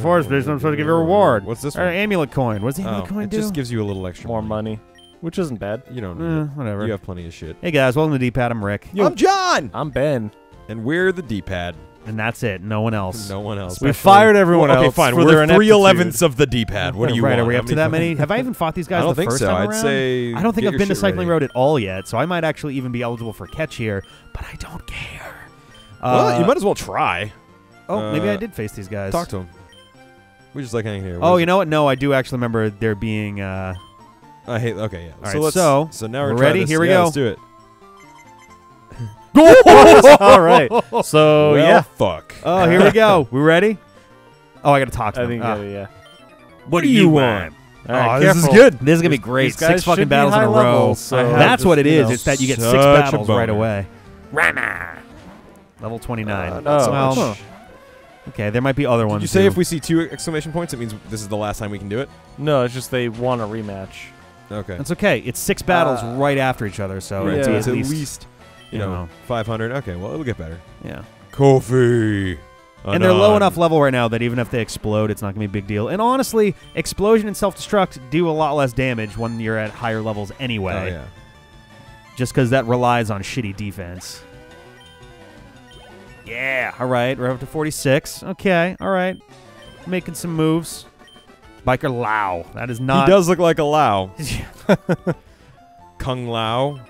forest station, I'm supposed to give you a reward. What's this Or one? amulet coin. What's the amulet coin do? It just gives you a little extra More money, which isn't bad. You don't need it. Whatever. You have plenty of shit. Hey guys, welcome to D-Pad. I'm Rick. I'm John! I'm Ben. And we're the D-Pad. And that's it. No one else. No one else. We fired everyone else. Okay, fine. For We're their 3/11ths of the D-Pad. What do you right, want? are we up to that many? Have I even fought these guys I don't the think first so. time I'd around? say I don't think get I've been to your shit Cycling ready. Road at all yet, so I might actually even be eligible for catch here, but I don't care. Well, you might as well try. Oh, maybe I did face these guys. Talk to them. We just like hanging here. Oh, you know what? No, I do actually remember there being... I hate... Okay, yeah. All right, so now we're ready? This. Here we Yeah, go. Let's do it. All right. So, Well, yeah. fuck. Oh, here we go. We ready? Oh, I got to talk to I them. think, yeah. What do you want? All right, this is careful. good. This is going to be great. These guys 6 fucking should be battles in high a row. level, so That's what it just, you is. know, It's that you get 6 such a battles right boner. away. Rama. Level 29. not so well, much. okay, there might be other ones. Did you say too. if we see 2 exclamation points, it means this is the last time we can do it? No, it's just they want a rematch. Okay. That's okay. It's 6 battles right after each other, so Right, it's so yeah. it's at at least, least, you know, 500. Okay, well, it'll get better. yeah. Coffee. And they're low enough level right now that even if they explode, it's not going to be a big deal. And honestly, explosion and self-destruct do a lot less damage when you're at higher levels anyway. Oh, yeah. Just because that relies on shitty defense. Yeah. All right. We're up to 46. Okay. All right. Making some moves. Biker Lao. That is not... He does look like a Lao. Kung Lao.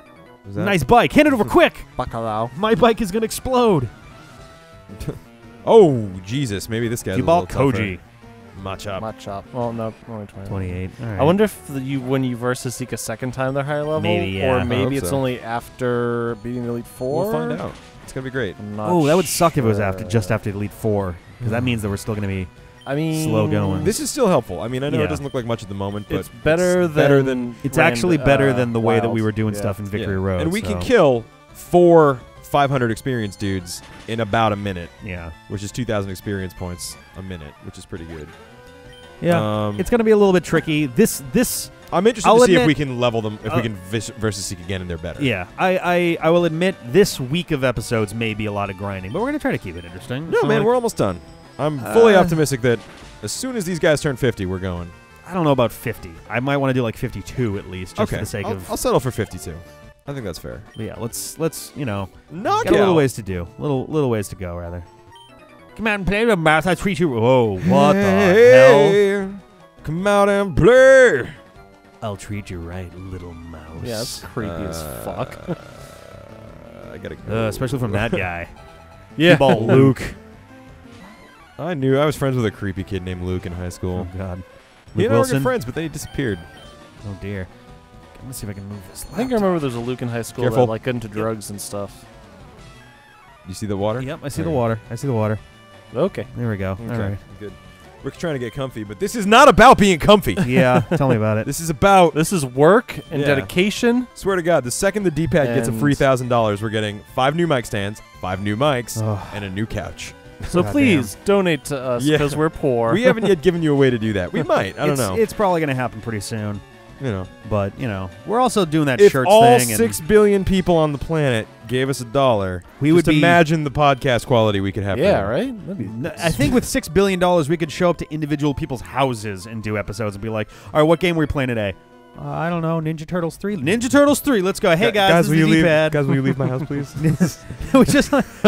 Is that Nice bike. Hand it over quick. Bacalao. My bike is going to explode. Oh, Jesus. Maybe this guy's a Jubal little tougher. Koji. Matchup. Matchup. Well, no, only 20. 28. All right. I wonder if when you versus Seek a second time they're higher level, Maybe, yeah. or I maybe hope it's so. only after beating Elite Four. We'll find out. It's going to be great. I'm not Oh, that would suck if it was sure. just after Elite 4. Because that means that we're still going to be... I mean, slow going. This is still helpful. I mean, I know Yeah. it doesn't look like much at the moment, but it's better than It's actually better than the way that we Wild. were doing Yeah. stuff in Victory Road. And we can so, kill 4 500 experience dudes in about a minute, Yeah. which is 2,000 experience points a minute, which is pretty good. Yeah. It's going to be a little bit tricky. This I'm interested I'll to see if admit- we can level them, if we can versus seek again and they're better. Yeah, I will admit this week of episodes may be a lot of grinding, but we're going to try to keep it interesting. No, So, man, like, we're almost done. I'm fully optimistic that as soon as these guys turn 50, we're going. I don't know about 50. I might want to do like 52 at least, just for the sake of... I'll settle for 52. I think that's fair. But yeah, let's you know, Knock got a little ways to do. Little ways to go, rather. Come out and play the math. I treat you... Whoa, what the hell? Come out and play. I'll treat you right, little mouse. Yeah, that's creepy as fuck. I gotta go. Especially from that guy. Yeah. Ball Luke. I knew I was friends with a creepy kid named Luke in high school. Oh, God. He Luke and I were Wilson? good friends, but then he disappeared. Oh, dear. Let's see if I can move this. I think I remember there's a Luke in high school Careful. that like got into drugs and stuff. You see the water? Yep, I see the Okay. water. I see the water. Okay. There we go. Okay, All right. good. Rick's trying to get comfy, but this is not about being comfy. Yeah, tell me about it. This is about, This is work and Yeah. dedication. swear to God, the second the D-pad gets a And- free $1,000, we're getting 5 new mic stands, 5 new mics, Ugh. and a new couch. So God please donate to us Yeah. because we're poor. We haven't yet given you a way to do that. We might. I don't know. It's probably going to happen pretty soon. You know, But, you know, we're also doing that if shirts all thing. 6 billion people on the planet gave us $1, We would just be- imagine the podcast quality we could have. Yeah, for them. right? That'd be I think with $6 billion, we could show up to individual people's houses and do episodes and be like, all right, what game are we playing today? I don't know, Ninja Turtles 3. Ninja Turtles 3, let's go. Hey, guys, will this you is leave? D-pad. Guys, will you leave my house, please?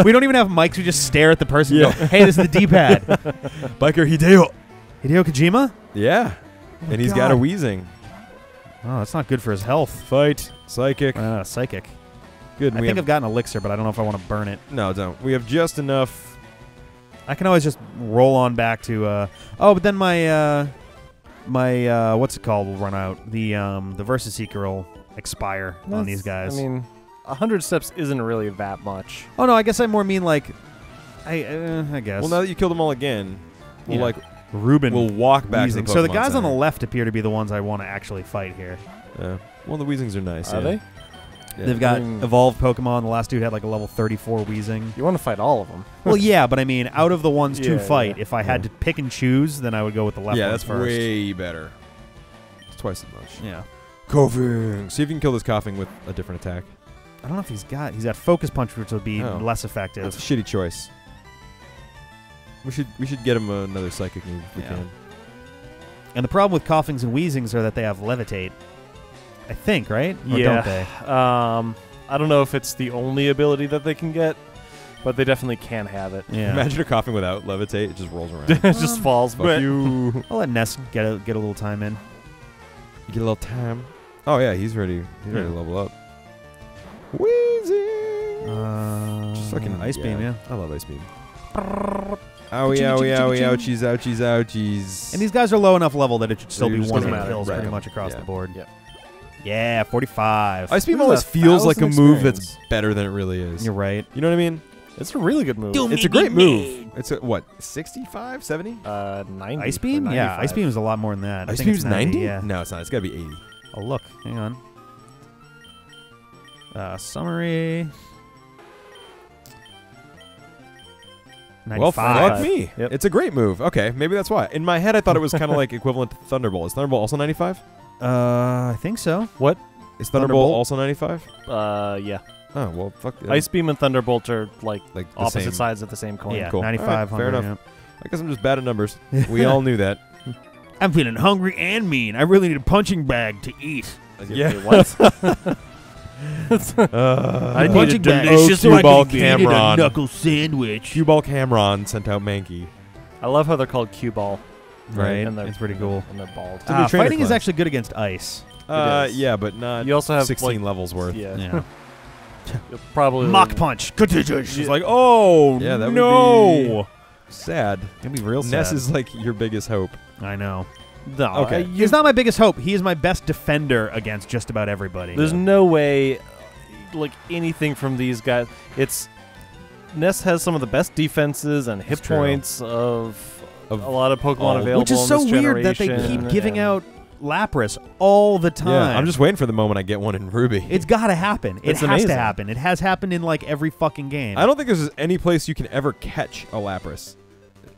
we don't even have mics. We just stare at the person Yeah. and go, hey, this is the D-pad. Biker Hideo. Hideo Kojima? Yeah, and he's got a God. wheezing. Oh, that's not good for his health. Fight. Psychic. Psychic. Good. I think I've got an elixir, but I don't know if I want to burn it. No, don't. We have just enough. I can always just roll on back to. But then my what's it called will run out. The Versus Seeker will expire on these guys. I mean, 100 steps isn't really that much. Oh no, I guess I more mean like, I guess. Well, now that you killed them all again, we'll Yeah. like Ruben. we'll walk back. To the So the Pokemon guys on the Center. left appear to be the ones I want to actually fight here. Well, the Weezings are nice. Are yeah. they? Yeah. They've got I mean- evolved Pokemon. The last dude had like a level 34 Weezing. You want to fight all of them. Well, yeah, but I mean, out of the ones to Yeah, fight, yeah, if I had to pick and choose, then I would go with the left Yeah, ones that's first. way better. It's twice as much. Yeah. Coughing. See if you can kill this coughing with a different attack. I don't know if he's got Focus Punch, which would be Oh. less effective. That's a shitty choice. We should get him another psychic move if we can. And the problem with coughings and wheezings are that they have levitate. I think, right? Or Yeah. don't they? I don't know if it's the only ability that they can get, but they definitely can have it. Yeah. Imagine a coughing without levitate. It just rolls around. It just falls. Fuck you. I'll let Ness get a little time in. You get a little time. Oh yeah, he's ready. He's ready to level up. Wheezing. Just fucking Ice Beam, yeah. I love Ice Beam. Owie, owie, owie, ouchies, ouchies, ouchies. And these guys are low enough level that it should So still you're be just one gonna hit kills wreck pretty them. much across Yeah. the board. Yep. Yeah, 45. Ice Beam What is always that, feels like a 1,000 move that's experience? better than it really is. You're right. You know what I mean? It's a really good move. It's a great move. It's a, what, 65, 70? 90. Ice or Beam? Yeah, 95. Ice Beam is a lot more than that. I Ice think it's Beam's 90? Yeah. No, it's not. It's got to be 80. Oh, look. Hang on. Summary. 95. Well, fuck me. Yep. It's a great move. Okay, maybe that's why. In my head, I thought it was kind of like equivalent to Thunderbolt. Is Thunderbolt also 95? I think so. What? Is Thunderbolt? Thunderbolt also 95? Yeah. Oh, well, fuck. Ice Beam and Thunderbolt are like like the opposite same. sides of the same coin. Yeah, Cool. 95. All right, fair 100, enough. I guess I'm just bad at numbers. We all knew that. yeah. I'm feeling hungry and mean. I really need a punching bag to eat. Yeah. Wait, what? I need a delicious cue ball Cameron. knuckle sandwich. Cue ball Cameron sent out Mankey. I love how they're called cue ball. Right. And they're, It's pretty cool. And they're bald. a new trainer Fighting is class. actually good against ice. It is. Yeah, but not You also have 16 like, levels worth. Yeah. Yeah. You'll probably Mach punch. It's Yeah. like, oh, Yeah, that would no. Sad. It'd be real sad. Ness is like your biggest hope. I know. No. Okay. He's not my biggest hope. He is my best defender against just about everybody. There's no way, like anything from these guys. It's Ness has some of the best defenses and hit true. points of Of a lot of Pokemon all. available. Which is in so this weird that they generation, keep giving and- out Lapras all the time. Yeah, I'm just waiting for the moment I get one in Ruby. It's got to happen. It It's has amazing. to happen. It has happened in like every fucking game. I don't think there's any place you can ever catch a Lapras.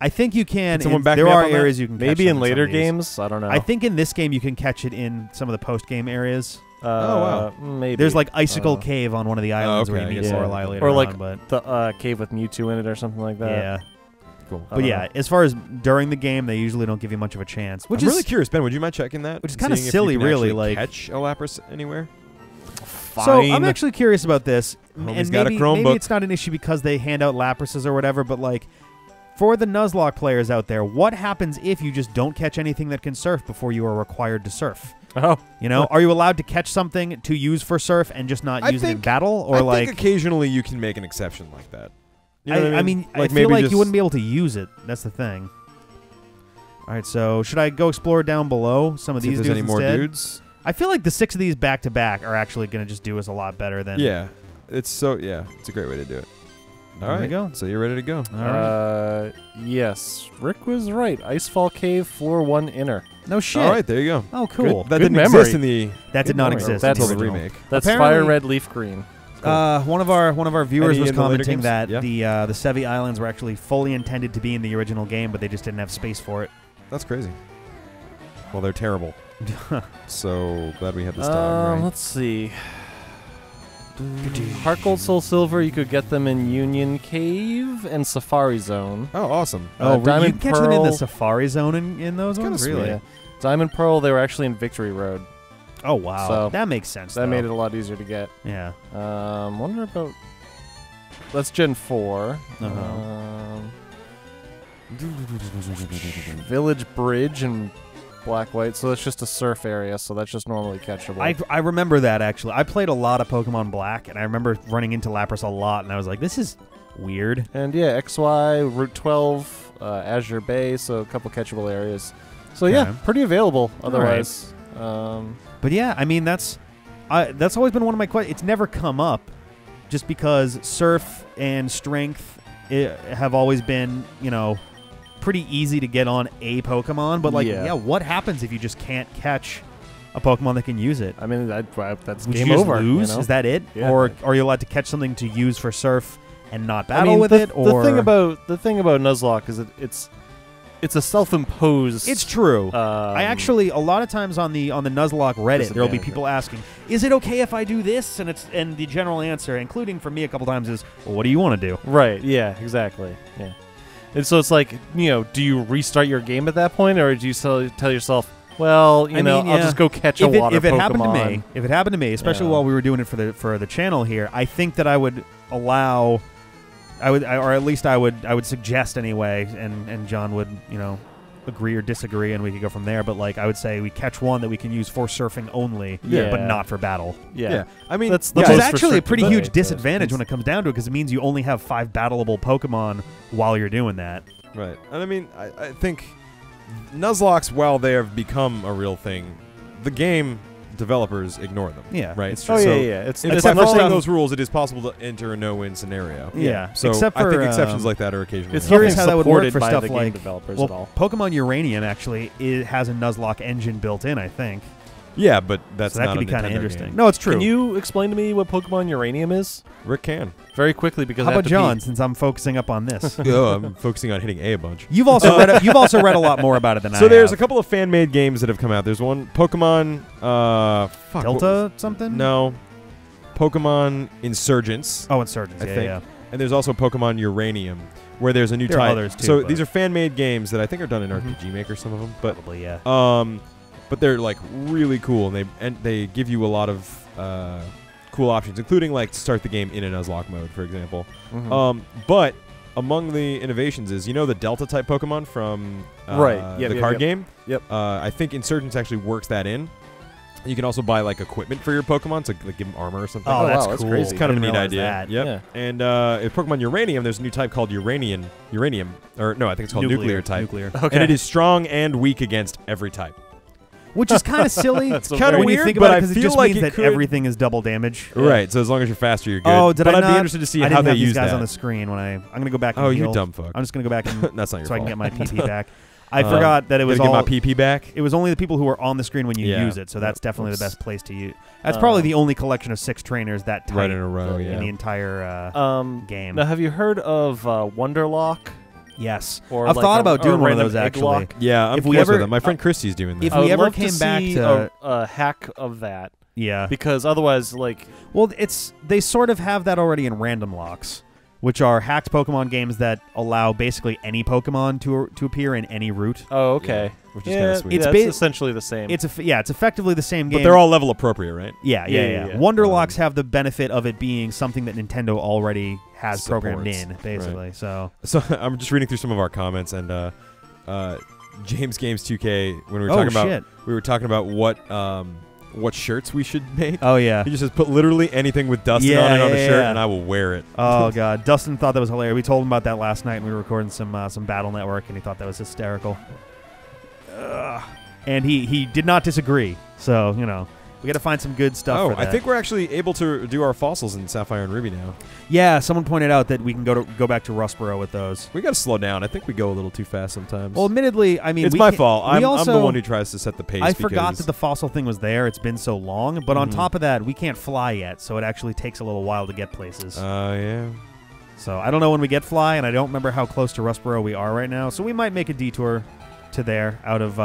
I think you can. Can someone back there me up are on that? areas you can catch Maybe them in some later of these. games. I don't know. I think in this game you can catch it in some of the post-game areas. wow. Maybe There's like Icicle Cave on one of the islands okay, where I you meet guess so. Lorelei later Or like on, but the cave with Mewtwo in it or something like that. yeah. Cool. But yeah, know. as far as during the game, they usually don't give you much of a chance, which I'm is really curious, Ben. Would you mind checking that? which is and kinda seeing if silly, you can really, actually like- catch a Lapras anywhere. So I'm Fine. actually curious about this, Homie's and got a maybe Chromebook. it's not an issue because they hand out Laprases or whatever. But like, for the Nuzlocke players out there, what happens if you just don't catch anything that can surf before you are required to surf? Oh, You know, are you allowed to catch something to use for surf and just not I use it in think- battle, or I like? think occasionally you can make an exception like that. You know what I mean, I like feel maybe like just, you wouldn't be able to use it. That's the thing. All right, so should I go explore down below some of see if these there's dudes any more instead? dudes. I feel like the 6 of these back to back are actually going to just do us a lot better than. Yeah, it's a great way to do it. All There we right, go. so you're ready to go. All right. yes. Rick was right. Icefall Cave, floor 1 inner. No shit. All right, there you go. Oh, cool. That Good didn't memory. exist in the That did Good not memory. exist That's in until the the original. remake. That's Apparently- Fire Red Leaf Green. One of our viewers Any was in the later commenting games? that Yeah. the Sevi Islands were actually fully intended to be in the original game, but they just didn't have space for it. That's crazy. Well, they're terrible. So glad we had this time. Right? Let's see. Heart Gold, Soul Silver, you could get them in Union Cave and Safari Zone. Oh, awesome. Oh, you Diamond can catch them in the Pearl. Safari Zone in those Kinda ones? sweet. Really? Yeah. Diamond Pearl, they were actually in Victory Road. Oh, wow. So, that makes sense. That though. made it a lot easier to get. Yeah. Wonder about... That's Gen 4. Uh-huh. Village Bridge and Black White, so that's just a surf area, so that's just normally catchable. I remember that, actually. I played a lot of Pokemon Black, and I remember running into Lapras a lot, and I was like, this is weird. And yeah, XY, Route 12, Azure Bay, so a couple catchable areas. So yeah, Okay. pretty available All otherwise. But yeah, I mean, that's always been one of my questions. It's never come up just because Surf and Strength have always been, pretty easy to get on a Pokemon. But, Yeah. what happens if you just can't catch a Pokemon that can use it? I mean, that's Would game you just over. lose? You know? Is that it? Yeah. Or are you allowed to catch something to use for Surf and not I battle mean, with the, it? Or the thing about Nuzlocke is that it's a self-imposed. It's true. I actually, a lot of times on the Nuzlocke Reddit, there will be disadvantage. people asking, "Is it okay if I do this?" And the general answer, including for me a couple times, is, "Well, what do you want to do?" Right. Yeah. Exactly. Yeah. And so it's like, do you restart your game at that point, or do you tell yourself, well, I'll just go catch a water if it Pokemon? happened to me, especially while we were doing it for the channel here, I think that I would allow, or at least I would suggest anyway, and John would agree or disagree, and we could go from there. But like I would say, we catch one that we can use for surfing only, but not for battle. Yeah. I mean, that's which the is most actually a pretty restrictive huge way disadvantage when it comes down to it, because it means you only have 5 battleable Pokemon while you're doing that. Right. And I mean, I think Nuzlocks, while they have become a real thing, the game developers ignore them. Yeah, right. it's true. Oh, So yeah. It's by following those rules, it is possible to enter a no-win scenario. Yeah. So Except I think for, exceptions like that are occasionally. it's Curious nothing how that would work supported for by stuff the game like developers at all. Pokemon Uranium actually has a Nuzlocke engine built in, I think. Yeah, but that's So that not could be kind of interesting. No, it's true. Can you explain to me what Pokemon Uranium is? Rick can. Very quickly, because How I have about to John? pee. Since I'm focusing up on this, Oh, I'm focusing on hitting A bunch. you've also read a lot more about it than I have. So there's a couple of fan-made games that have come out. There's one Pokemon Delta something. No, Pokemon Insurgents. Oh, Insurgents. I Yeah, think. yeah. And there's also Pokemon Uranium, where there's a new There are type. others, too, So but- these are fan-made games that I think are done in RPG Maker, some of them, but Probably, yeah. but they're like really cool, and they give you a lot of cool options, including like to start the game in a Nuzlocke mode, for example. Mhm. But among the innovations is the Delta type Pokemon from Right. Yep, the yep, card yep. game. Yep. I think Insurgents actually works that in. You can also buy like equipment for your Pokemon to like give them armor or something. Oh, wow, that's that's cool. crazy. It's kind of a I neat didn't idea. realize that. Yep. Yeah. And in Pokemon Uranium, there's a new type called Uranium, or no, I think it's called Nuclear type. Nuclear. Okay. And it is strong and weak against every type. Which is kind of silly. That's kinda when weird, you think but about I it, because it feel just like means it that could- everything is double damage. Right. So as long as you're faster, you're good. Oh, did but I I'd not? be interested to see I how didn't they have use these guys that. on the screen when I'm gonna go back. And Oh, you heal. dumb fuck. I'm just gonna go back and That's not your so I fault. can get my PP back. I forgot that it was Gotta all. get my PP back. It was only the people who are on the screen when you Yeah. use it, so that's definitely Oops. the best place to use. That's probably the only collection of 6 trainers that tight Right in a row, in yeah. the entire game. Now, have you heard of Wonderlock? Yes, Or I've like thought a- about or doing one of random those egg actually. lock? Yeah, I'm If we close with ever- them. My friend Christy's doing that. if I we would ever love came to back see to- a hack of that, Yeah. because otherwise, like, Well, they sort of have that already in random locks, which are hacked Pokemon games that allow basically any Pokemon to appear in any route. oh, okay, which is kinda sweet. It's It's ba- essentially the same. It's it's effectively the same game. But they're all level appropriate, right? yeah. Yeah. Wonder locks have the benefit of it being something that Nintendo already has Supports. programmed in, basically. So So I'm just reading through some of our comments, and James Games 2K, when we were Oh, talking about shit. we were talking about what shirts we should make. oh yeah. He just says put literally anything with Dustin Yeah, on it on a yeah, shirt, yeah. and I will wear it. Oh god, Dustin thought that was hilarious. We told him about that last night, and we were recording some Battle Network, and he thought that was hysterical. And he did not disagree. So we got to find some good stuff. Oh, for that. I think we're actually able to do our fossils in Sapphire and Ruby now. Yeah, someone pointed out that we can go back to Rustboro with those. We got to slow down. I think we go a little too fast sometimes. Well, admittedly, I mean, it's we my can't- fault. we I'm also, the one who tries to set the pace. I forgot because that the fossil thing was there. It's been so long, but on Mhm. top of that, we can't fly yet, so it actually takes a little while to get places. yeah. So I don't know when we get fly, and I don't remember how close to Rustboro we are right now. So we might make a detour to there out of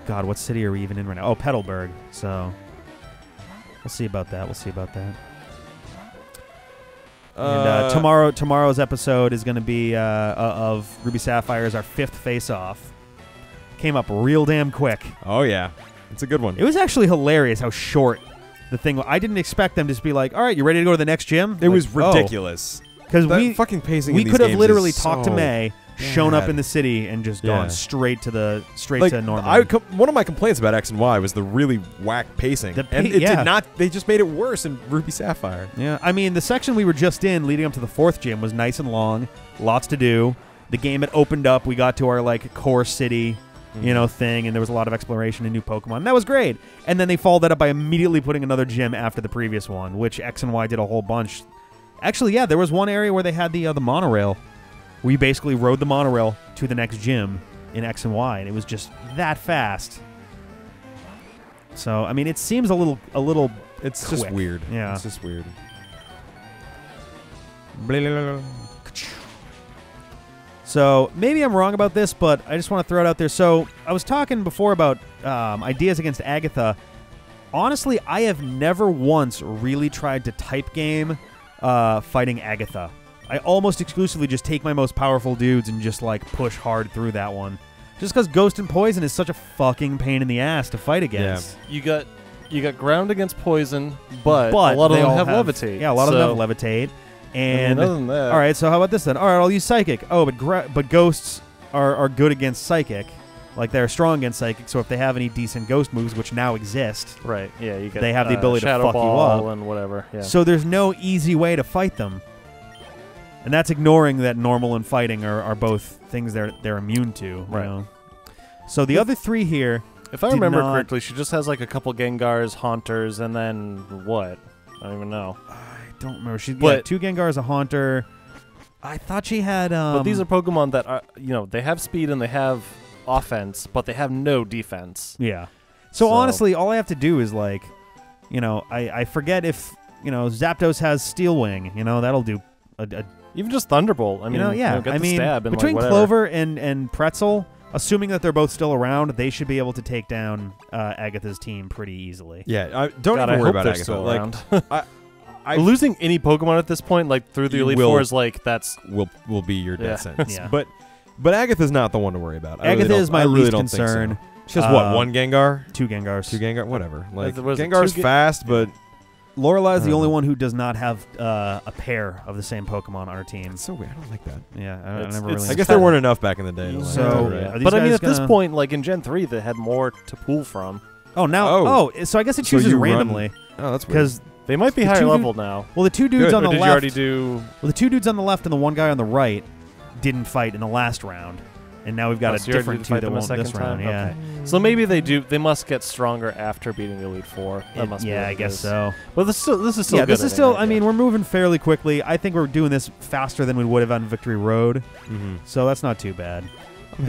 God, what city are we even in right now? Oh, Petalburg. So we'll see about that. And tomorrow's episode is going to be of Ruby Sapphire as our 5th face-off. Came up real damn quick. Oh yeah, it's a good one. It was actually hilarious how short the thing was. I didn't expect them to just be like, all right, you ready to go to the next gym? It was ridiculous. Because That fucking pacing. we in these could have games literally is talked to so May, shown up bad. in the city, and just Yeah. gone straight to Like, Norman. one of my complaints about X and Y was the really whack pacing, and it yeah. did not. They just made it worse in Ruby Sapphire. Yeah, I mean, the section we were just in leading up to the 4th gym was nice and long, lots to do. The game had opened up. We got to our core city, thing, and there was a lot of exploration and new Pokemon. And that was great. And then they followed that up by immediately putting another gym after the previous one, which X and Y did a whole bunch. Actually, yeah, there was one area where they had the monorail. We basically rode the monorail to the next gym in X and Y, and it was just that fast. So, I mean, it seems a little. It's quick. just weird. Yeah. It's just weird. So maybe I'm wrong about this, but I just want to throw it out there. So I was talking before about ideas against Agatha. Honestly, I have never once really tried to type game fighting Agatha. I almost exclusively just take my most powerful dudes and just like push hard through that one. Just because Ghost and Poison is such a fucking pain in the ass to fight against. You got ground against poison, but a But lot of they them all have levitate. Yeah, a lot of them have levitate. And other than that, all right, so how about this then? All right, I'll use Psychic. Oh, but Ghosts are good against Psychic. Like, they're strong against Psychic, so if they have any decent Ghost moves, which now exist, right? Yeah, you got. they have the ability to Shadow fuck you Ball up and whatever. Yeah. So there's no easy way to fight them. And that's ignoring that normal and fighting are both things they're immune to. Right. You know? So the other three here, If I remember correctly, she just has like a couple Gengars, Haunters, and then what? I don't even know. I don't remember. She's got 2 Gengars, a Haunter. I thought she had. But these are Pokemon that are, they have speed and they have offense, but they have no defense. Yeah. So honestly, all I have to do is like, I forget if Zapdos has Steel Wing. That'll do a even just Thunderbolt. I mean, yeah. get the stab and between like Clover and Pretzel, assuming that they're both still around, they should be able to take down Agatha's team pretty easily. Yeah, don't God, even I worry hope about they're Agatha. still Like, around. I losing any Pokemon at this point, like through the Elite Four, is like that's will be your death sentence. Yeah. But Agatha's not the one to worry about. Agatha is my least concern. She has what, 1 Gengar? 2 Gengars. 2 Gengar? Whatever. Like, was it Gengar's 2 fast, but Lorelei is the only one who does not have a pair of the same Pokemon on her team. it's so weird. I don't like that. Yeah, I It's- never it's- really. I guess there weren't enough back in the day. To So, like, are these but I mean, guys at this gonna- point, like in Gen 3, they had more to pull from. Oh, now. So I guess it So chooses you run- randomly oh, that's weird. because They might be The higher two level now. the 2 dudes Good. on Or the did left. you already do? Well, the 2 dudes on the left and the 1 guy on the right didn't fight in the last round, and now we've got a So you already different did 2 fight that them a won't second this time? round. Yeah. Okay. So maybe they do. They must get stronger after beating the Elite Four. That must be Yeah, what I it guess is. so. But this is still. Yeah, good this is at still. it, I mean, we're moving fairly quickly. I think we're doing this faster than we would have on Victory Road, so that's not too bad.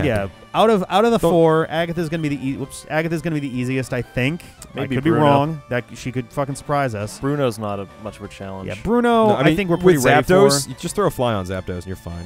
Yeah, out of the 4, Agatha's gonna be the Agatha's gonna be the easiest, I think. Maybe I could be Bruno. wrong. That she could fucking surprise us. Bruno's not much of a challenge. Yeah, Bruno. No, I think we're pretty with ready Zapdos, for. you just throw a fly on Zapdos and you're fine.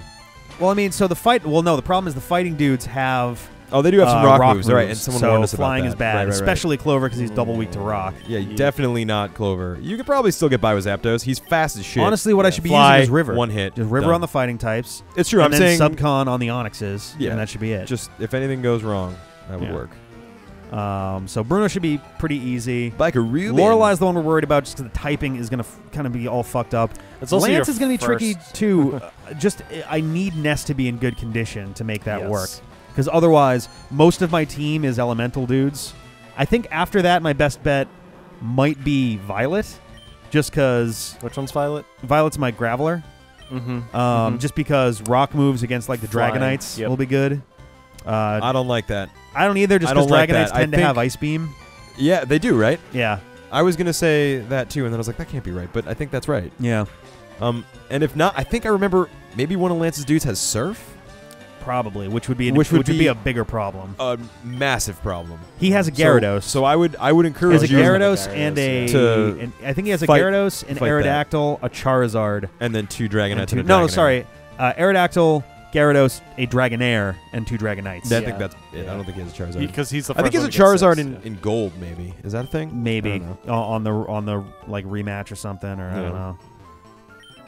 Well, I mean, so the fight. Well, no, the problem is the fighting dudes have. Oh, they do have some rock moves, moves, right? And someone so warned us about flying that. is bad, Right. especially Clover because he's double weak to rock. Yeah, definitely not Clover. You could probably still get by with Zapdos. He's fast as shit. Honestly, what I should be Fly, using is River. 1 hit. Just River done. on the fighting types. It's true. And I'm then saying Subcon on the Onyxes. Yeah. And that should be it. just if anything goes wrong, that would Yeah. work. So Bruno should be pretty easy. Like a real Lorelei's the one we're worried about just because the typing is going to kind of be all fucked up. It's also Lance your is going to be tricky first- too. I need Ness to be in good condition to make that Yes. work. Because otherwise, most of my team is elemental dudes. I think after that, my best bet might be Violet. Just because Which one's Violet? Violet's my Graveler. Mm-hmm. Just because rock moves against like the Flying, Dragonites yep. will be good. I don't like that. I don't either, just I because don't like Dragonites that. I tend to have think- Ice Beam. Yeah, they do, right? Yeah. I was gonna say that too, and then I was like, that can't be right. But I think that's right. Yeah. And if not, I think I remember maybe one of Lance's dudes has Surf. Probably, which would be Which would be- a bigger problem. A massive problem. He has a Gyarados. So I would He has encourage a you Gyarados Gyarados, and a. To and I think he has a fight- Gyarados, an fight that. Aerodactyl, a Charizard, and then 2 Dragonites. and two, and a no, Dragonair. sorry, Aerodactyl, Gyarados, a Dragonair, and 2 Dragonites. I Yeah. think that's it. Yeah. I don't think he has a Charizard. Because he's the I think first he has a one to Charizard get 6, in gold. Maybe is that a thing? Maybe I don't on the like rematch or something, or I Yeah. don't know.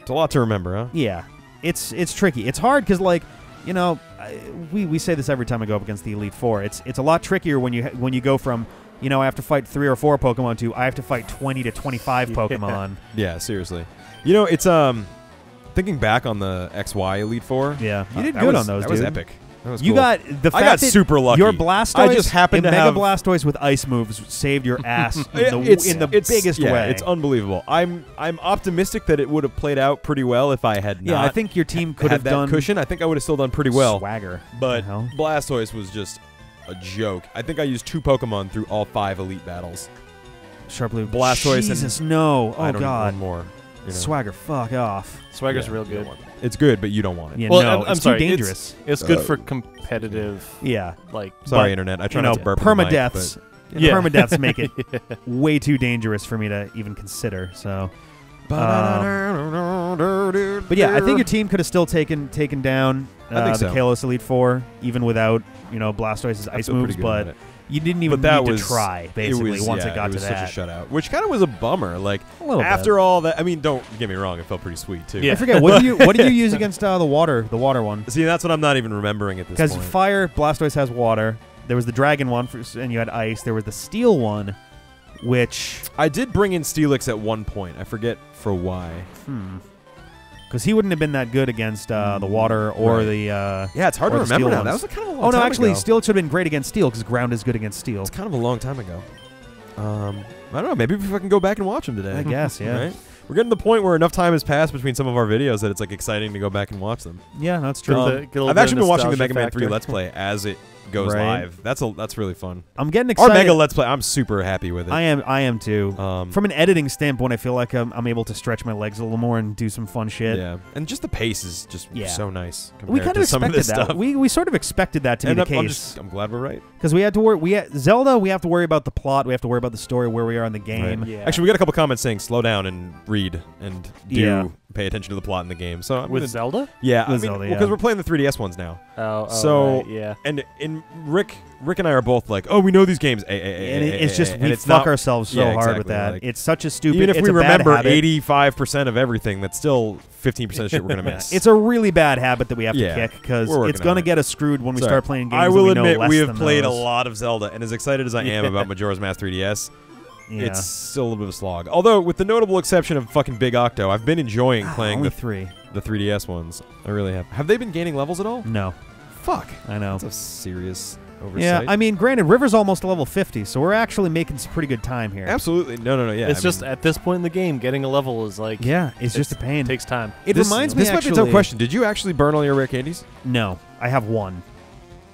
It's a lot to remember, huh? Yeah, it's tricky. It's hard because like we say this every time I go up against the Elite Four. It's a lot trickier when you go from I have to fight 3 or 4 Pokemon to I have to fight 20 to 25 Pokemon. Yeah, seriously. It's thinking back on the XY Elite Four. Yeah, you did that good was- on those. That dude. was epic. That was You cool. got the fact I got that super lucky. Your Blastoise, I just happened a to Mega have Blastoise with ice moves saved your ass in the It's biggest way. It's unbelievable. I'm optimistic that it would have played out pretty well if I had not. Yeah, I think your team could had have that done cushion. I think I would have still done pretty well. Swagger, But The hell? Blastoise was just a joke. I think I used 2 Pokemon through all 5 Elite battles. Sharply Blastoise and- Jesus, no! I Oh don't God, need one more. Swagger, fuck off. Swagger's Yeah, real you don't good. want it. It's good, but you don't want it. Yeah, Well, no, I'm it's sorry, too dangerous. It's good for competitive, Yeah, like Sorry, but, internet. I try you not know, to burp. on the mic, permadeaths. Yeah. Permadeaths make it way too dangerous for me to even consider. So, but yeah, I think your team could have still taken down I think the so. Kalos Elite Four even without Blastoise's I ice feel moves. pretty good about But it. You didn't even But that need was to try, basically, once it got was to such that. a shutout, which kind of was a bummer. Like A little after all that, I mean, don't get me wrong, it felt pretty sweet too. Yeah. I forget what did you use against the water one? See, that's what I'm not even remembering at this Because point. fire, Blastoise has water. There was the dragon one, and you had ice. There was the steel one, which I did bring in Steelix at one point. I forget for why. because he wouldn't have been that good against the water or Right. the Yeah, it's hard or to the remember steel now. That ones. was kind of a long Oh no, time actually, ago. steel should have been great against steel because ground is good against steel. It's kind of a long time ago. I don't know. Maybe if I can go back and watch them today. I guess, yeah. Right? We're getting to the point where enough time has passed between some of our videos that it's like exciting to go back and watch them. Yeah, that's true. Get a little I've bit actually of been watching the nostalgia Mega Man 3 factor. Let's Play as it goes Right. live. That's really fun. I'm getting Our excited. Mega Let's Play, I'm super happy with it. I am too. Um, From an editing standpoint, I feel like I'm able to stretch my legs a little more and do some fun shit. Yeah, and just the pace is just Yeah. so nice. We compared kind to of some of expected this that. stuff. We sort of expected that to be And the I'm case I'm glad we're right. because we had to worry. Zelda. We have to worry about the plot. We have to worry about the story, where we are in the game. Right. Yeah. Actually, we got a couple comments saying slow down and read and do Yeah. pay attention to the plot in the game. So I'm With gonna- Zelda? yeah, With I mean, Zelda, because yeah. we're playing the 3DS ones now. Oh, So- right, yeah. And Rick and I are both like, oh, we know these games. And it's just and we it's fuck not, ourselves so yeah, hard with exactly, that. like- It's such a stupid. even if it's we a bad remember habit. 85% of everything, that's still 15% of shit we're gonna miss. It's a really bad habit that we have Yeah, to kick because we're working it's gonna on it. get us screwed when we Sorry. start playing games. I that will we know admit less we have than played those. a lot of Zelda, and as excited as I am Yeah. about Majora's Mask 3DS, Yeah. it's still a little bit of a slog. Although, with the notable exception of fucking Big Octo, I've been enjoying playing only the 3. 3DS ones. I really have. Have they been gaining levels at all? No, Fuck. I know. That's a serious oversight. Yeah, I mean, granted, River's almost level 50, so we're actually making some pretty good time here. Absolutely. No. Yeah, It's I just mean, at this point in the game, getting a level is like Yeah, it's just a pain. takes time. It this, reminds me This might be a tough actually- question. Did you actually burn all your rare candies? No, I have one.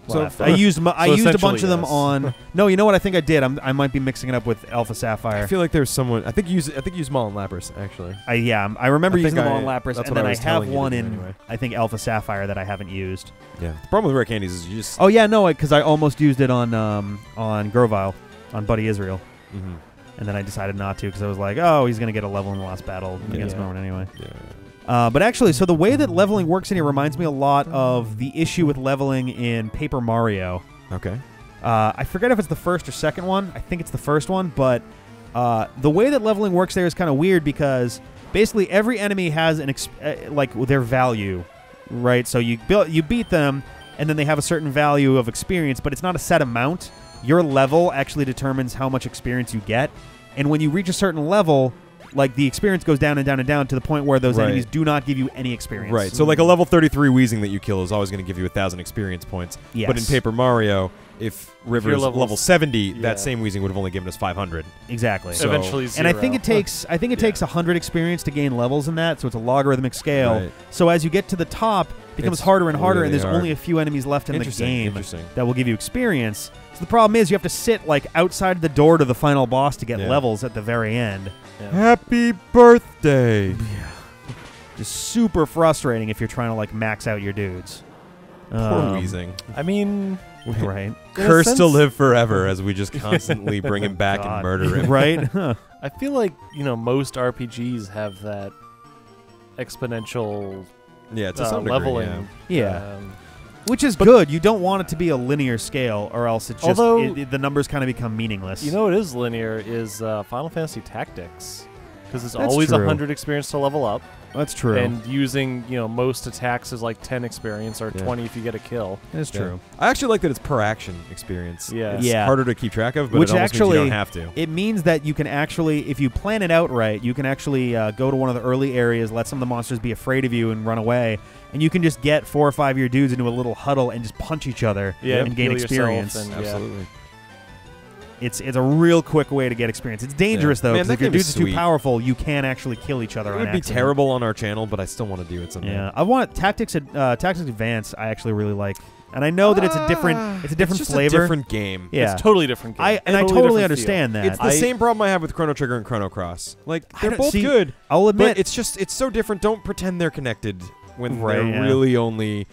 So- left. I used I used a bunch of essentially, them yes. on. No, you know what? I think I did. I might be mixing it up with Alpha I Sapphire. feel like there's someone. I think you use Mullen Lapras actually. I remember I using think them on I- Lapras, that's and what I then I was have telling you to one do in anyway. I think Alpha Sapphire that I haven't used. Yeah. The problem with rare candies is you just. Oh yeah, no, because I almost used it on Grovile, on Buddy Israel, Mhm. and then I decided not to because I was like, oh, he's gonna get a level in the last battle against Yeah. Norman anyway. Yeah. But actually, so the way that leveling works in here reminds me a lot of the issue with leveling in Paper Mario. Okay. I forget if it's the first or second one. I think it's the first one, but the way that leveling works there is kind of weird because basically every enemy has like their value, right? So you beat them, and then they have a certain value of experience, but it's not a set amount. Your level actually determines how much experience you get, and when you reach a certain level, like the experience goes down and down and down to the point where those Right. enemies do not give you any experience. Right. So like a level 33 Weezing that you kill is always going to give you 1,000 experience points. Yes. But in Paper Mario, if River's level level 70, yeah. that same Weezing would have only given us 500. Exactly. So- Eventually, And I zero. think it takes takes 100 experience to gain levels in that, so it's a logarithmic scale. Right. So as you get to the top, it becomes It's harder and harder, and really there's hard. only a few enemies left in the Interesting, game interesting. that will give you experience. So the problem is you have to sit like outside the door to the final boss to get Yeah. levels at the very end. Happy birthday! Just super frustrating if you're trying to like max out your dudes. Poor Weezing. I mean, Right. Cursed to sense- live forever as we just constantly bring him back and God. murder him. Right? Huh. I feel like most RPGs have that exponential Yeah, to some degree, leveling. Yeah. um, Which is good. You don't want it to be a linear scale, or else it just Although- the numbers kind of become meaningless. what is linear is Final Fantasy Tactics, because it's That's always true. 100 experience to level up, That's true. and using most attacks is like 10 experience or Yeah. 20 if you get a kill. That's Yeah. true. I actually like that it's per action experience. Yeah. It's Yeah. harder to keep track of, but Which it almost actually- means you don't have to. It means that you can actually, if you plan it out right, you can actually go to one of the early areas, let some of the monsters be afraid of you and run away, and you can just get 4 or 5 of your dudes into a little huddle and just punch each other and gain heal yourself experience. and- yeah. Absolutely. It's a real quick way to get experience. It's dangerous though, Man, because that if your game is dudes are too sweet. powerful, you can actually kill each other. It on would be accident. terrible on our channel, but I still want to do it someday. Yeah, I want Tactics Advance. I actually really like, and I know that it's a different It's just flavor. a different game. Yeah, It's totally different game. I totally different feel. understand that. It's the same problem I have with Chrono Trigger and Chrono Cross. Like I they're don't- both see, good, I'll admit but it's so different. Don't pretend they're connected when Right, they're yeah. really only,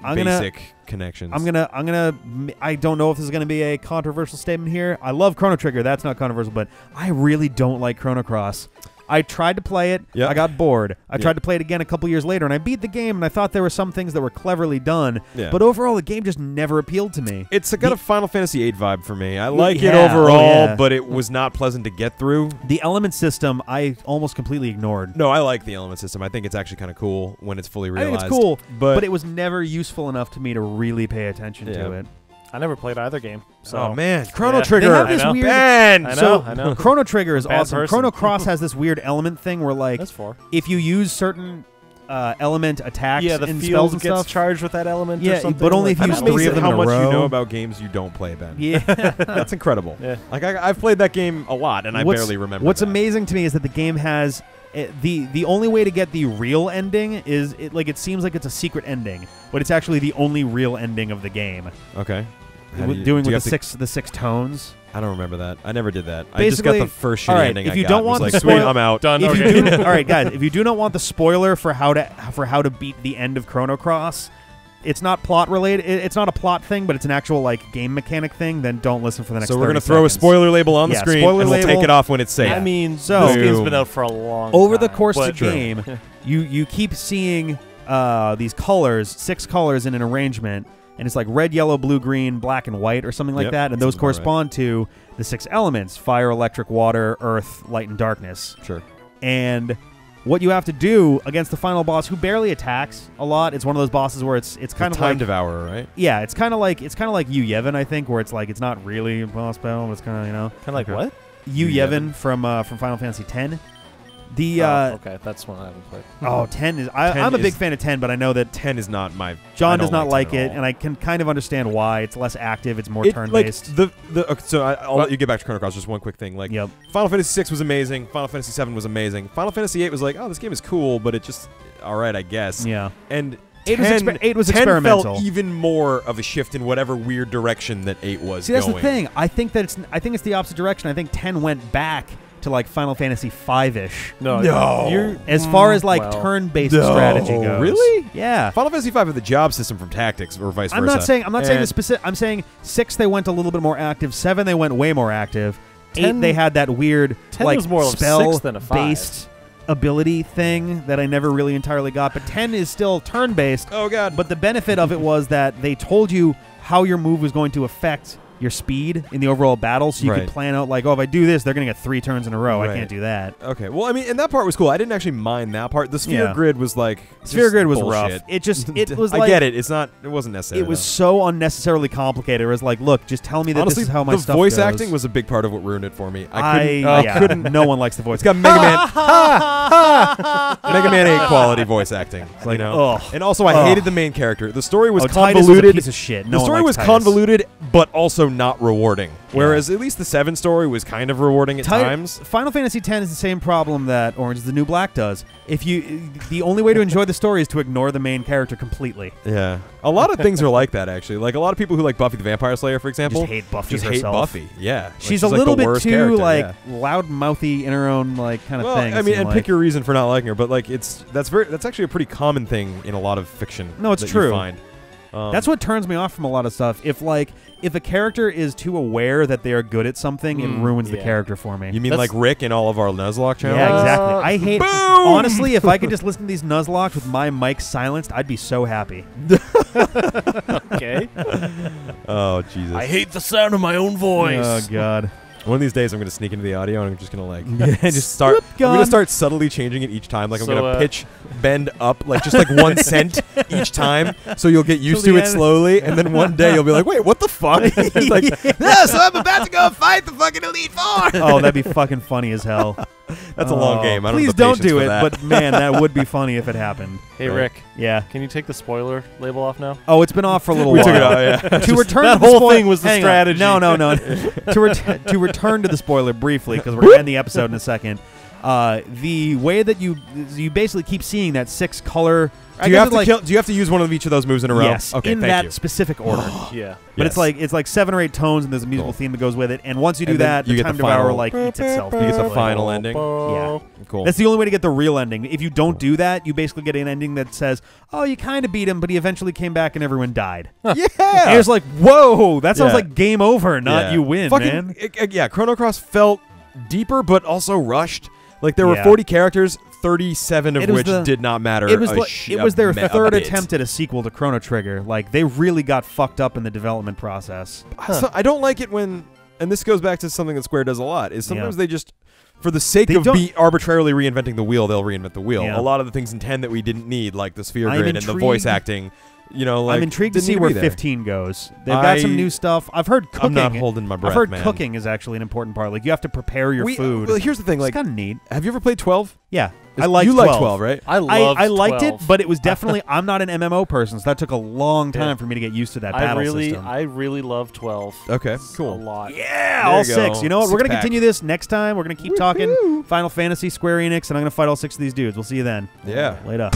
I'm gonna- basic connections. I don't know if this is gonna be a controversial statement here. I love Chrono Trigger. That's not controversial, but I really don't like Chrono Cross. I tried to play it. Yep. I got bored. I Yep. tried to play it again a couple years later, and I beat the game, and I thought there were some things that were cleverly done. Yeah. But overall, the game just never appealed to me. It's got a Final Fantasy VIII vibe for me. I like it Yeah, overall, yeah. but it was not pleasant to get through. The element system, I almost completely ignored. No, I like the element system. I think it's actually kind of cool when it's fully I realized. think it's cool, but, but it was never useful enough to me to really pay attention Yeah. to it. I never played either game. So oh man, Chrono Yeah. Trigger. They have I this know. weird. Ben! I know, So I know. Chrono Trigger is Bad awesome. person. Chrono Cross has this weird element thing where, like, That's 4. if you use certain element attacks Yeah, the and field spells and gets stuff. charged with that element. Yeah, or something. but only if like you I'm use that. three amazed of at them how in a much you row. know about games you don't play, Ben. Yeah. That's incredible. Yeah. Like I've played that game a lot, and I barely remember. What's that. amazing to me is that the game has the only way to get the real ending is it seems like it's a secret ending, but it's actually the only real ending of the game. Okay. How Doing do you with have the six tones. I don't remember that. I never did that. I just got Basically, the first all shitty right, ending. if I you got. don't It was want like, the sweet, spoil- I'm out. Done. If Okay. you do, all right, guys, if you do not want the spoiler for how to beat the end of Chrono Cross, it's not plot related. It's not a plot thing, but it's an actual like game mechanic thing. Then don't listen for the next. So we're 30 gonna throw a seconds. spoiler label on the Yeah, screen, spoiler and we'll take label. it off when it's safe. I mean, So- this game's Boom. been out for a long Over time. the course of but- the game, you keep seeing these colors, 6 colors in an arrangement, and it's like red, yellow, blue, green, black, and white, or something like Yep, that. And those sounds about correspond to the 6 elements: fire, electric, water, earth, light, and darkness. Sure. And what you have to do against the final boss, who barely attacks a lot, it's one of those bosses where it's kind of Time like Devourer, right? yeah, it's kind of like Yu Yevon, I think, where it's like it's not really a boss battle, but it's kind of Kind of like what? Yu Yu Yevon from Final Fantasy X. The Okay, that's one I haven't played. 10 is 10 I'm a big is- fan of 10, but I know that 10 is not my. John I does don't not like 10 at it, all. and I can kind of understand why. It's less active, it's more It, turn-based. Like, okay, so I'll let you get back to Chrono Cross. Just one quick thing. Like, Yep. Final Fantasy VI was amazing. Final Fantasy VII was amazing. Final Fantasy VIII was like, oh, this game is cool, but it just all right, I guess. Yeah. And 8 was 10 was 10 experimental. felt even more of a shift in whatever weird direction that 8 was See, that's going. the thing. I think it's the opposite direction. I think 10 went back to like Final Fantasy 5-ish. No. You're, As far as like well, turn-based No. strategy goes. Really? Yeah. Final Fantasy V had the job system from Tactics, or vice versa. I'm not saying the And- specific. I'm saying 6 they went a little bit more active. 7 they went way more active. 10 8 they had that weird 10 like was more of a spell 6 than a 5. based ability thing that I never really entirely got. But 10 is still turn-based. Oh god. But the benefit of it was that they told you how your move was going to affect your speed in the overall battle, so you Right. could plan out like, oh, if I do this, they're going to get 3 turns in a row. I Right. can't do that. Okay. Well, I mean, and that part was cool. I didn't actually mind that part. The sphere Yeah. grid was like Sphere just grid was bullshit. rough. It was like I get it. It's not. It wasn't necessary. it was so unnecessarily complicated. It was like, look, just tell me that Honestly, this is how my the stuff voice goes. acting was a big part of what ruined it for me. I couldn't. No one likes the voice. It's got Mega Man. Mega Man 8 quality voice acting. It's like, you know? ugh. And also, I Ugh. hated the main character. The story was Titus was a convoluted. piece of shit. No The one story likes was Titus. convoluted, but also not rewarding. Whereas at least the 7 story was kind of rewarding at times. Final Fantasy X is the same problem that Orange is the New Black does. The only way to enjoy the story is to ignore the main character completely. Yeah, a lot of things are like that actually. Like a lot of people who like Buffy the Vampire Slayer, for example, Just hate Buffy just hate herself. Buffy. Yeah, Like, She's a like little the bit worst too character, like yeah. loud-mouthy in her own like kind of Well, thing. I it mean, seemed and like. pick your reason for not liking her, but like that's actually a pretty common thing in a lot of fiction. No, it's that true. You find. That's what turns me off from a lot of stuff. If a character is too aware that they are good at something, it ruins the yeah. character for me. You mean That's- like Rick in all of our Nuzlocke channels? Yeah, exactly. I hate. Boom! Honestly, if I could just listen to these Nuzlocke with my mic silenced, I'd be so happy. Okay. Oh Jesus! I hate the sound of my own voice. Oh God. One of these days, I'm going to sneak into the audio and I'm just going to like just start. whoop, I'm going gone. to start subtly changing it each time. Like I'm So, going to pitch, bend up, like just like 1 cent each time, so you'll get used Till to the it end. slowly, and then one day you'll be like, "Wait, what the fuck?" It's like, yeah, so I'm about to go fight the fucking Elite Four. Oh, that'd be fucking funny as hell. That's a long game. I don't Please have the don't patience do for it. that. But man, that would be funny if it happened. Hey, Right. Rick, Yeah. can you take the spoiler label off now? Oh, it's been off for a little we while. took it out. Yeah. To return that to the whole spoil- thing was the hang on. strategy. No. To return to the spoiler briefly, because we're going to end the episode in a second. The way that you basically keep seeing that 6 color. Do you have to kill? Do you have to use one of each of those moves in a row? Yes, Okay, in thank that you. specific order. Yeah. But Yes. it's like 7 or 8 tones, and there's a musical Cool. theme that goes with it. And once you do And then that, you the get Time the Devourer final- like eats itself. You get the basically. final ending. Yeah. Cool. That's the only way to get the real ending. If you don't do that, you basically get an ending that says, "Oh, you kind of beat him, but he eventually came back and everyone died." yeah. And it's like, "Whoa, that sounds Yeah. like game over, not Yeah. you win, Fucking, man." Yeah, Chrono Cross felt deeper, but also rushed. Like there were Yeah. 40 characters, 37 of It was which the- did not matter. It was it was their a third bit. attempt at a sequel to Chrono Trigger. Like they really got fucked up in the development process. So I don't like it when, and this goes back to something that Square does a lot, is sometimes Yeah. they just, for the sake They of don't- arbitrarily reinventing the wheel, they'll reinvent the wheel. Yeah. A lot of the things in 10 that we didn't need, like the sphere I'm grid and the voice intrigued- acting, you know, like I'm intrigued to didn't see need where be there. 15 goes. They've got some new stuff. I've heard cooking. I'm not holding my breath, I've heard man. cooking is actually an important part. Like you have to prepare your food. Well, here's the thing. It's Like, kind of neat. have you ever played 12? Yeah, I like you 12. like 12, right? I loved I liked 12. it, but it was definitely. I'm not an MMO person, so that took a long time Yeah. for me to get used to that I battle really, system. I really love 12. Okay, A cool. lot. Yeah, There all you 6. go. You know what? We're going to Six-pack. continue this next time. We're going to keep talking Final Fantasy, Square Enix, and I'm going to fight all 6 of these dudes. We'll see you then. Yeah. Later.